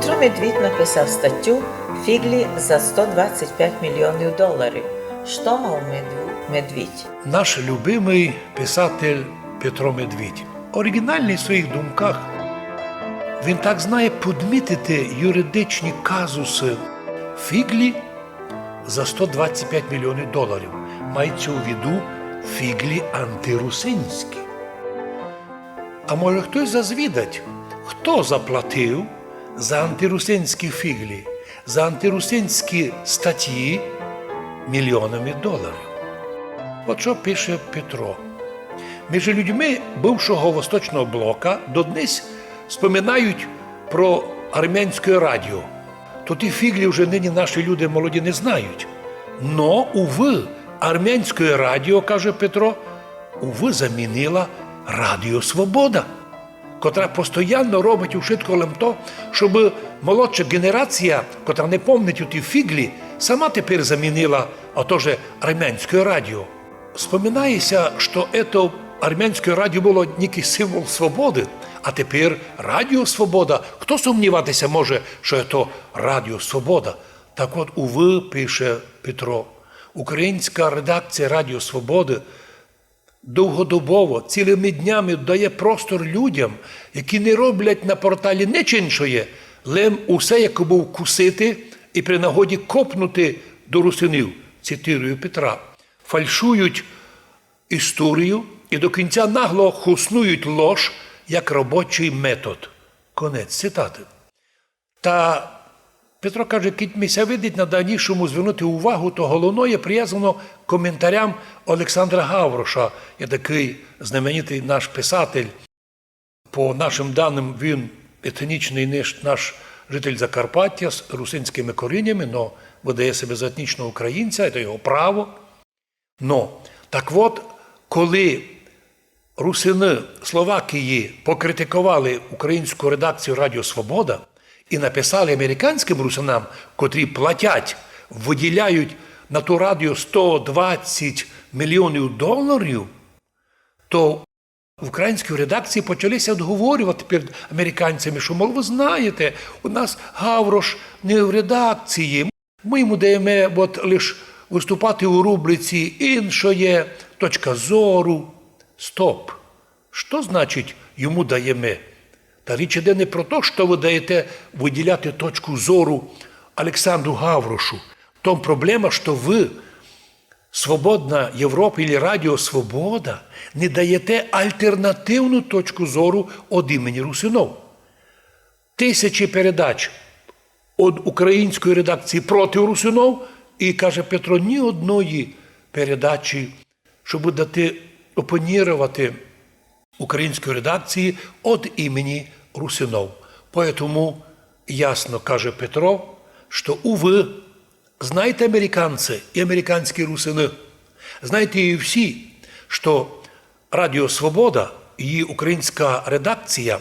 Петро Медвідь написав статтю «Фіглі за 125 мільйонів доларів». Що мав Медвідь? Наш любимий писатель Петро Медвідь. Оригінальний в своїх думках. Він так знає підмітити юридичні казуси фіглі за 125 мільйонів доларів. Мається у виду фіглі антирусинські. А може хтось зазвідать, хто заплатив за антирусинські фіглі, за антирусинські статті мільйонами доларів? От що пише Петро. Між людьми бившого Восточного блока доднесь споминають про армянське радіо. То ті фіглі вже нині наші люди молоді не знають. Но, уви, армянське радіо, каже Петро, уви замінила Радіо Свобода, котра постійно робить ушитко то, щоб молодша генерація, котра не пам'ятає у ті фіглі, сама тепер замінила отоже армянське радіо. Споминається, що це армянське радіо було некий символ свободи, а тепер Радіо Свобода. Хто сумніватися може, що це Радіо Свобода? Так от, уви, пише Петро, українська редакція Радіо Свободи довгодобово, цілими днями дає простор людям, які не роблять на порталі нічого, лем усе, як був кусити і при нагоді копнути до русинів, цитирую Петра, фальшують історію і до кінця нагло хуснують лож як робочий метод. Конець цитати. Та Петро каже, кіть мися видить на дальнішому звернути увагу, то головне прив'язано коментарям Олександра Гавроша. Є такий знаменитий наш писатель. По нашим даним, він етнічний наш житель Закарпаття з русинськими коріннями, но видає себе за етнічного українця, це його право. Но, так от, коли русини Словакії покритикували українську редакцію Радіо Свобода і написали американським русинам, котрі платять, виділяють на ту радіо 120 мільйонів доларів, то в українській редакції почалися відговорювати перед американцями, що, мол, ви знаєте, у нас Гаврош не в редакції, ми йому даємо лише виступати у рубриці «Іншоє», «Точка зору». Стоп! Що значить йому даємо? Та річ іде не про те, що ви даєте виділяти точку зору Олександру Гаврошу. Том проблема, що ви, Свободна Європа або Радіо Свобода, не даєте альтернативну точку зору від імені русинов. Тисячі передач від української редакції проти русинов, і, каже Петро, ні одної передачі, щоб дати опонірувати української редакції від імені русинов. Поэтому ясно, каже Петро, що, уви, знаєте, американці і американські русини, знаєте і всі, що Радіо Свобода, її українська редакція,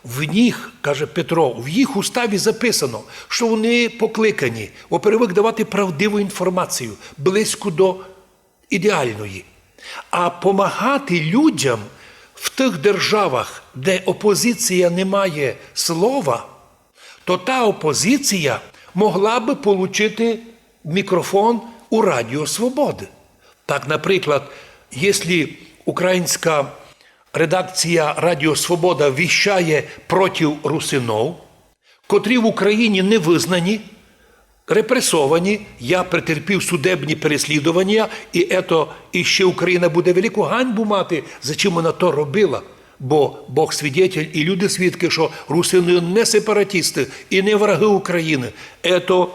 в них, каже Петро, в їх уставі записано, що вони покликані, во-первых, давати правдиву інформацію, близьку до ідеальної, а помагати людям в тих державах, де опозиція не має слова, то та опозиція могла би отримати мікрофон у Радіо Свободи. Так, наприклад, якщо українська редакція Радіо Свобода віщає проти русинов, котрі в Україні не визнані, репресовані, я претерпів судебні переслідування, і ще Україна буде велику ганьбу мати, за чим вона то робила. Бо Бог свідетель і люди свідки, що русини не сепаратисти і не враги України. Це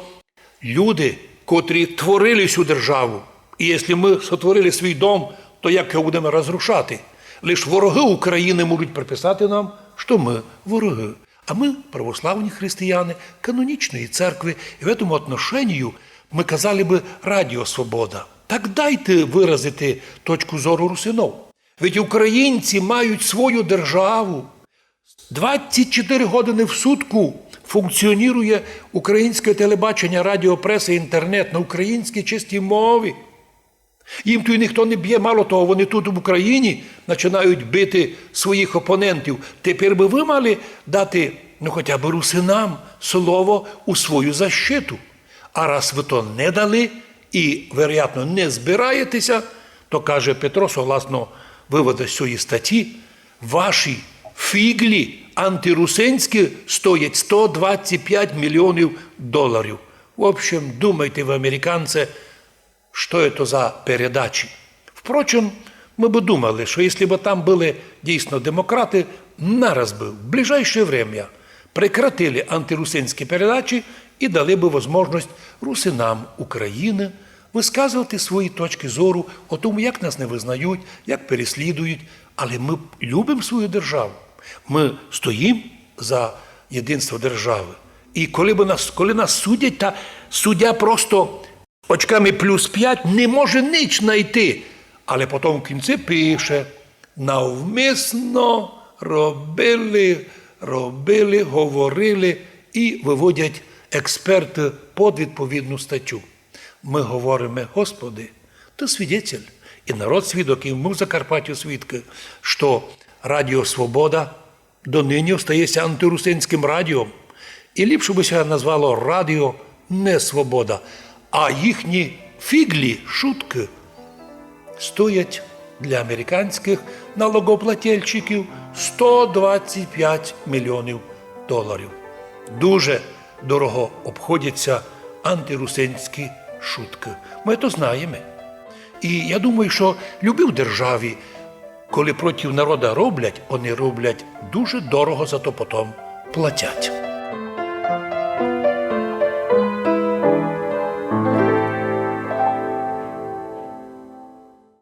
люди, котрі творили цю державу. І якщо ми сотворили свій дом, то як його будемо розрушати? Лише вороги України можуть приписати нам, що ми вороги. А ми, православні християни, канонічної церкви, і в цьому отношенню ми казали би Радіо Свобода. Так дайте виразити точку зору русинов. Ведь українці мають свою державу. 24 години в сутку функціонує українське телебачення, радіопреса, інтернет на українській чистій мові. Їм тут ніхто не б'є, мало того, вони тут в Україні починають бити своїх опонентів. Тепер би ви мали дати ну хоча б русинам слово у свою защиту. А раз ви то не дали і, вероятно, не збираєтеся, то, каже Петро, согласно виводу з цієї статті, ваші фіглі антирусинські стоять 125 мільйонів доларів. В общем, думайте ви, американці, що це за передачі. Впрочем, ми б думали, що якщо б там були дійсно демократи, нараз би в ближайшее время прекратили антирусинські передачі і дали би можливість русинам України висказувати свої точки зору о тому, як нас не визнають, як переслідують. Але ми любимо свою державу. Ми стоїмо за єдинство держави. І коли нас судять, та суддя просто очками +5 не може ніч знайти. Але потім в кінці пише: навмисно робили, говорили і виводять експерти під відповідну статтю. Ми говоримо: Господи, Ти свідетель, і народ свідок, і ми в Закарпатті свідки, що Радіо Свобода донині остається антирусинським радіо. І ліпше би себе назвало Радіо не Свобода, а їхні фіглі, шутки, стоять для американських налогоплательщиків 125 мільйонів доларів. Дуже дорого обходяться антирусинські шутки. Ми це знаємо. І я думаю, що в державі, коли проти народу роблять, вони роблять дуже дорого, зато потім платять.